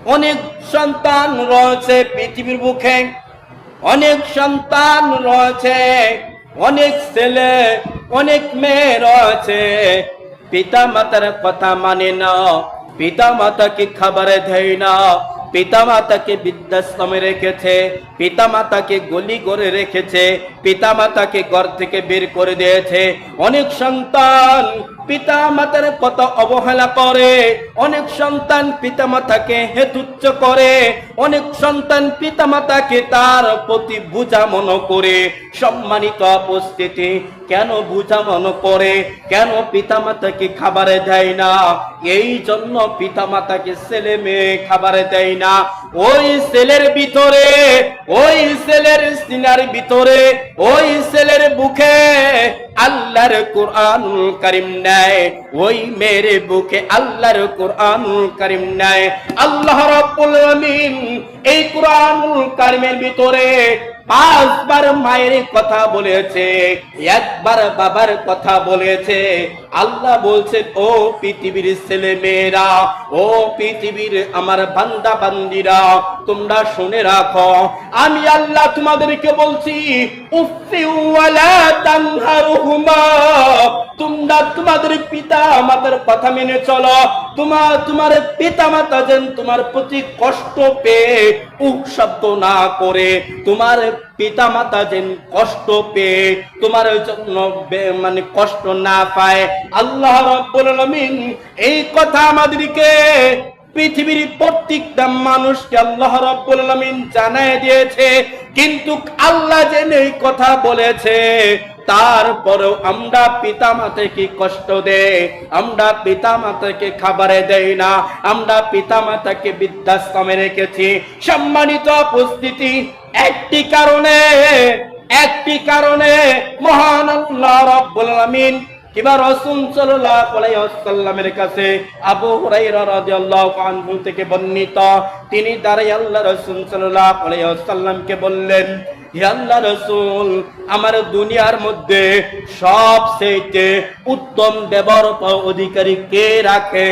অনেক সন্তান রয়েছে পৃথিবীর বুকে, অনেক সন্তান রয়েছে, অনেক ছেলে অনেক মেয়ে রয়েছে, পিতা মাতার কথা মানে না, পিতা মাতাকে খাবার দেয় না, পিতা মাতাকে বৃদ্ধাশ্রমে রেখেছে, পিতা মাতাকে গলি করে রেখেছে, পিতা মাতাকে ঘর থেকে বের করে দিয়েছে। অনেক সন্তান পিতা মাতার কত অবহেলা করে, অনেক সন্তান পিতা মাতাকে হেতুচ্ছ করে, অনেক সন্তান পিতা মাতাকে তার প্রতি বোঝা মনে করে। সম্মানিত উপস্থিতি, কেন বোঝা মনে করে? কেন পিতা মাতাকে খাবারে দেয় না? এই জন্য পিতা মাতাকে ছেলে মেয়ে খাবারে দেয় না। ওই ছেলের ভিতরে, ওই ছেলের সিনার ভিতরে, ওই ছেলের বুকে আল্লাহর কুরআনুল কারীম নাই, ওই মেয়ের বুকে আল্লাহর কুরআনুল কারীম নাই। আল্লাহ রাব্বুল আলামিন এই কুরআনুল কারীমের ভিতরে 5 বার মায়ের কথা বলেছে, একবার বাবার কথা বলেছে। আল্লাহ বলছেন, ও পৃথিবীর ছেলে মেয়েরা, ও পৃথিবীর আমার বান্দা বান্দিরা, তোমরা শুনে রাখো, আমি আল্লাহ তোমাদেরকে বলছি, উফি ওয়ালা তানহারুহুমা, তোমরা তোমাদের পিতা মাতার কথা মেনে চলো। তোমার পিতা মাতা যেন তোমার প্রতি কষ্ট পেয়ে উহ শব্দ না করে, তোমার পিতা মাতা যেন কষ্ট পেয়ে তোমার জন্য মানে কষ্ট না পায়। আল্লাহ রাব্বুল আলামিন এই কথা আমাদেরকে, পৃথিবীর প্রত্যেকটা মানুষকে আল্লাহ রাব্বুল আলামিন জানায় দিয়েছে। কিন্তু আল্লাহ যেন এই কথা বলেছে, তারপরেও আমরা পিতা মাতাকে কষ্ট দেই, আমরা পিতা মাতাকে খাবারে দেই না, আমরা পিতা মাতাকে বৃদ্ধাশ্রমে রেখেছি। সম্মানিত উপস্থিতি, একটি কারণে মহান আল্লাহ রাব্বুল আলামিন কিংবা রাসূল সাল্লাল্লাহু আলাইহি ওয়াসাল্লামের কাছে আবু হুরায়রা রাদিয়াল্লাহু আনহু থেকে বর্ণিত, তিনি দাঁড়িয়ে আল্লাহ রাসূল সাল্লাল্লাহু আলাইহি ওয়াসাল্লামকে বললেন, হে আল্লাহ রাসূল, আমার দুনিয়ার মধ্যে সবচেয়ে উত্তম ব্যবহার অধিকারী কে রাখে?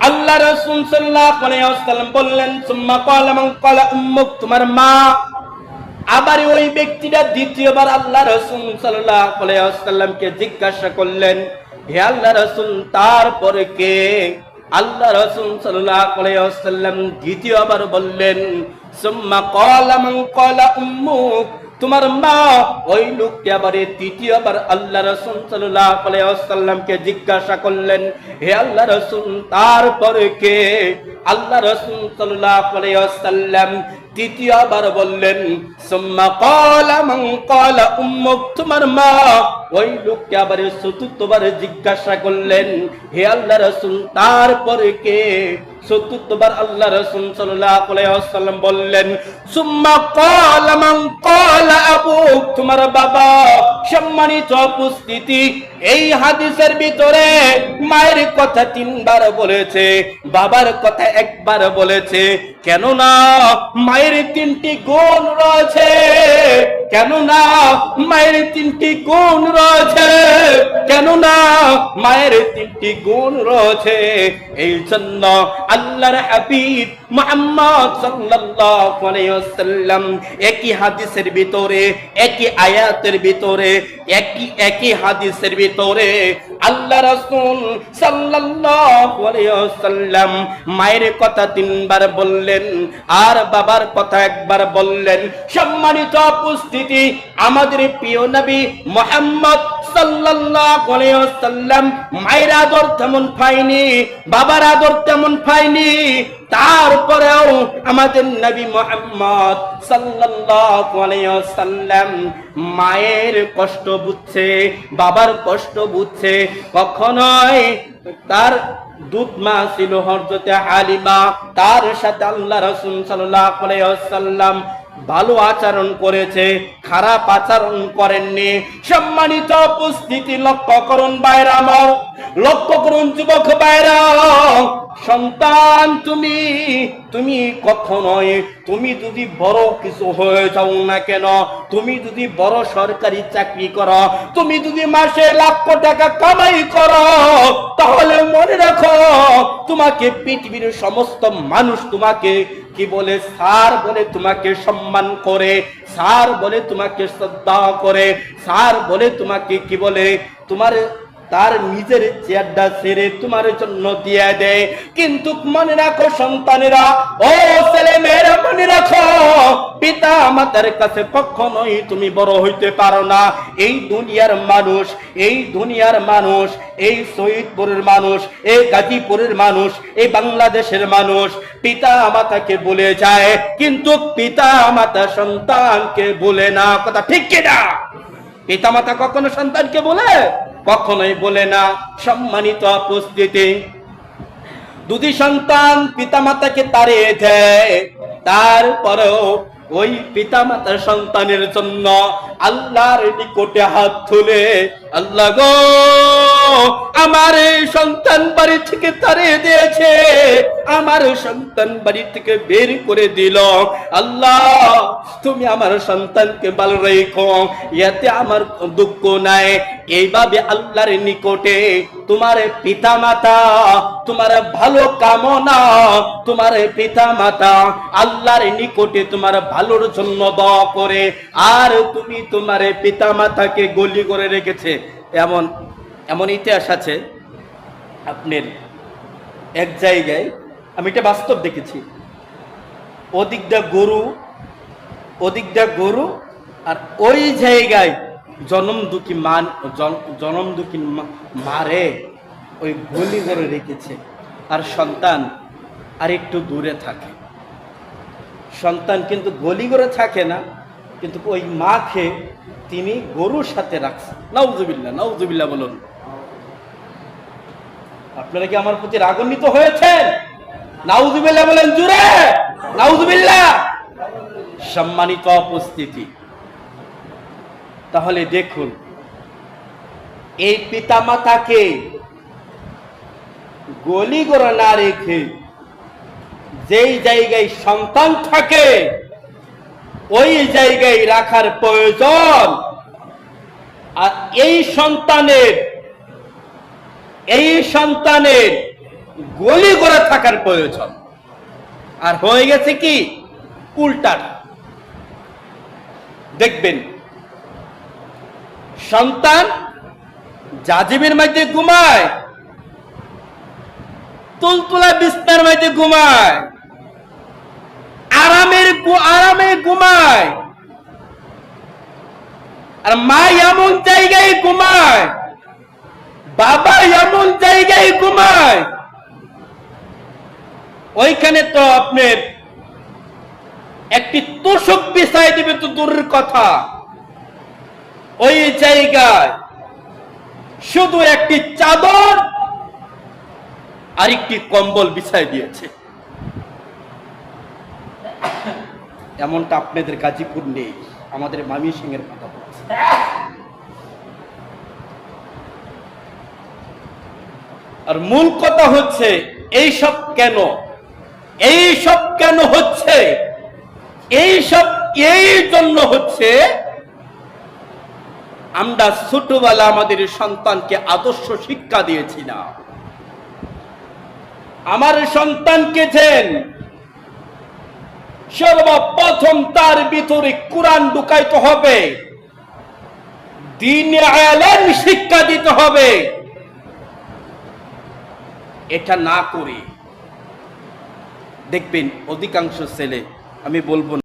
আল্লাহ রাসূল সাল্লাল্লাহু আলাইহি ওয়াসাল্লাম বললেন, সুম্মা ক্বালা মান ক্বালা উম্মুক, তোমার মা। আবার ওই ব্যক্তিটা দ্বিতীয়বার আল্লাহ রাসূল সাল্লাল্লাহু আলাইহি ওয়াসাল্লামকে জিজ্ঞাসা করলেন, হে আল্লাহ রাসূল, তারপরে কে? আল্লাহ রাসূল সাল্লাল্লাহু আলাইহি ওয়াসাল্লাম দ্বিতীয়বার বললেন, সুম্মা ক্বালা মান ক্বালা উম্মুক, তোমার মা। ওই লোকটি আবার তৃতীয়বার আল্লাহ রাসূল সাল্লাল্লাহু আলাইহি ওয়াসাল্লামকে জিজ্ঞাসা করলেন, হে আল্লাহ রাসূল, তারপরে কে? আল্লাহ রাসূল সাল্লাল্লাহু আলাইহি ওয়াসাল্লাম তৃতীয়বার বললেন, সুম্মা ক্বালা মান ক্বালা উম্মুক, তোমার মা। ওই লোককে আবার চতুর্থবার জিজ্ঞাসা করলেন, হে আল্লাহ রাসূল, তারপরে কে? চতুর্থবার আল্লাহ রাসূল সাল্লাল্লাহু আলাইহি ওয়াসাল্লাম বললেন, সুম্মা ক্বালা মান ক্বালা আবুক, তোমার বাবা। সম্মানিত উপস্থিতি, এই হাদিসের ভিতরে মায়ের কথা 3 বার বলেছে, বাবার কথা 1 বার বলেছে। কেননা মায়ের 3টি গুণ রয়েছে, কেননা মায়ের 3টি গুণ রয়েছে, কেননা মায়ের 3টি গুণ রয়েছে। এই জন্য আল্লাহর হাবিব মুহাম্মদ সাল্লাল্লাহু আলাইহি ওয়াসাল্লাম একই হাদিসের ভিতরে, একই আয়াতের ভিতরে, একই হাদিসের ভিতরে আল্লাহ রাসূল সাল্লাল্লাহু আলাইহি ওয়াসাল্লাম মায়ের কথা 3 বার বললেন, আর বাবার কথা 1 বার বললেন। সম্মানিত উপস্থিতি, আমাদের প্রিয় নবী মুহাম্মদ সাল্লাল্লাহু আলাইহি ওয়াসাল্লাম মায়ের আদর তেমন পায়নি, বাবার আদর তেমন পায়নি। তারপরেও আমাদের নবী মুহাম্মদ সাল্লাল্লাহু আলাইহি ওয়াসাল্লাম মায়ের কষ্ট বুঝছে, বাবার কষ্ট বুঝছে। কখনোই তার দুধ মা ছিল হযরতে হালিমা, তার সাথে আল্লাহ রাসূল সাল্লাল্লাহু আলাইহি ওয়াসাল্লাম ভালো আচরণ করেছে, খারাপ আচরণ করেননি। সম্মানিত উপস্থিতি, লক্ষ্য করুন ভাইরা আমার, লক্ষ্য করুন যুবক ভাইরা। সন্তান তুমি কখনোই, তুমি যদি বড় কিছু হয়ে যাও না কেন, তুমি যদি বড় সরকারি চাকরি করো, তুমি যদি মাসে লাখ টাকা কামাই করো, তাহলে মনে রাখো তোমাকে পৃথিবীর সমস্ত মানুষ তোমাকে কি বলে? স্যার বলে তোমাকে সম্মান করে, স্যার বলে তোমাকে শ্রদ্ধা করে, স্যার বলে তোমাকে কি বলে? তোমার তার নিজের চেয়ারটা ছেড়ে তোমার জন্য দিয়ে দেয়। কিন্তু মনে রাখো সন্তানেরা, ও ছেলে মেয়েরা, মনে রাখো পিতা মাতার কাছে কখনোই তুমি বড় হইতে পারো না। এই দুনিয়ার মানুষ, এই দুনিয়ার মানুষ, এই শহীদপুরের মানুষ, এই গাজীপুরের মানুষ, এই বাংলাদেশের মানুষ পিতা মাতাকে বলে যায়, কিন্তু পিতা মাতা সন্তানকে বলে না। কথা ঠিক কিনা? পিতা মাতা কখনো সন্তানকে বলে? কখনোই বলে না। সম্মানিত উপস্থিতি, যদি সন্তান পিতা মাতাকে তাড়িয়ে দেয়, তারপরেও ওই পিতা মাতার সন্তানের জন্য আল্লাহর নিকটে হাত তুলে, আল্লাহ গো, আমার সন্তান বাড়ি থেকে তাড়িয়ে দিয়েছে, আমার সন্তান বাড়ি থেকে বের করে দিল, আল্লাহ তুমি আমার সন্তানকে ভালো রেখো, এতে আমার দুঃখ নাই। এইভাবে আল্লাহর নিকটে তোমার পিতা মাতা, তোমার ভালো কামনা, তোমার পিতা মাতা আল্লাহর নিকটে তোমার ভালোর জন্য দোয়া করে, আর তুমি তোমার পিতা মাতাকে গলি করে রেখেছে। এমন এমন ইতিহাস আছে আপনার এক জায়গায়, আমি এটা বাস্তব দেখেছি। ওদিকটা গরু আর ওই জায়গায় জনম দুঃখী মারে ওই গলি করে রেখেছে, আর সন্তান আর একটু দূরে থাকে। সন্তান কিন্তু গলি করে থাকে না, কিন্তু ওই মাকে তিনি গরুর সাথে রাখছে। নাউজুবিল্লাহ, নাউজুবিল্লাহ বলুন। আপনারা কি আমার প্রতি রাগান্বিত হয়েছেন? নাউজুবিল্লাহ বলেন জুড়ে, নাউজুবিল্লাহ। সম্মানিত উপস্থিতি, তাহলে দেখুন এই পিতা মাতাকে গলি করে না রেখে যেই জায়গায় সন্তান থাকে ওই জায়গায় রাখার প্রয়োজন। আর এই সন্তানের গলি করে থাকার প্রয়োজন। আর হয়ে গেছে কি উল্টা। দেখবেন সন্তান জাজিমের মধ্যে ঘুমায়, তুলতুলা বিছনার মধ্যে ঘুমায়, আরামে ঘুমায়, আর মা এমন জায়গায় ঘুমায়, বাবা এমন জায়গায় ঘুমায়, ওইখানে তো আপনার একটি তোষক বিছাই দিবে তো দূরের কথা, ওই জায়গায় শুধু একটি চাদর আর একটি কম্বল বিছাই দিয়েছে। এমনটা আপনাদের গাজীপুর নেই, আমাদের ময়মনসিংহের কথা বলছে। আর মূল কথা হচ্ছে এইসব কেন হচ্ছে? এই জন্য হচ্ছে আমরা ছোটবেলা আমাদের সন্তানকে আদর্শ শিক্ষা দিয়েছি না। আমার সন্তানকে যেন সর্বপ্রথম তার ভিতরে কোরআন ঢুকাইতে হবে, দ্বীন ইলম শিক্ষা দিতে হবে। এটা না করে দেখবেন অধিকাংশ ছেলে, আমি বলবো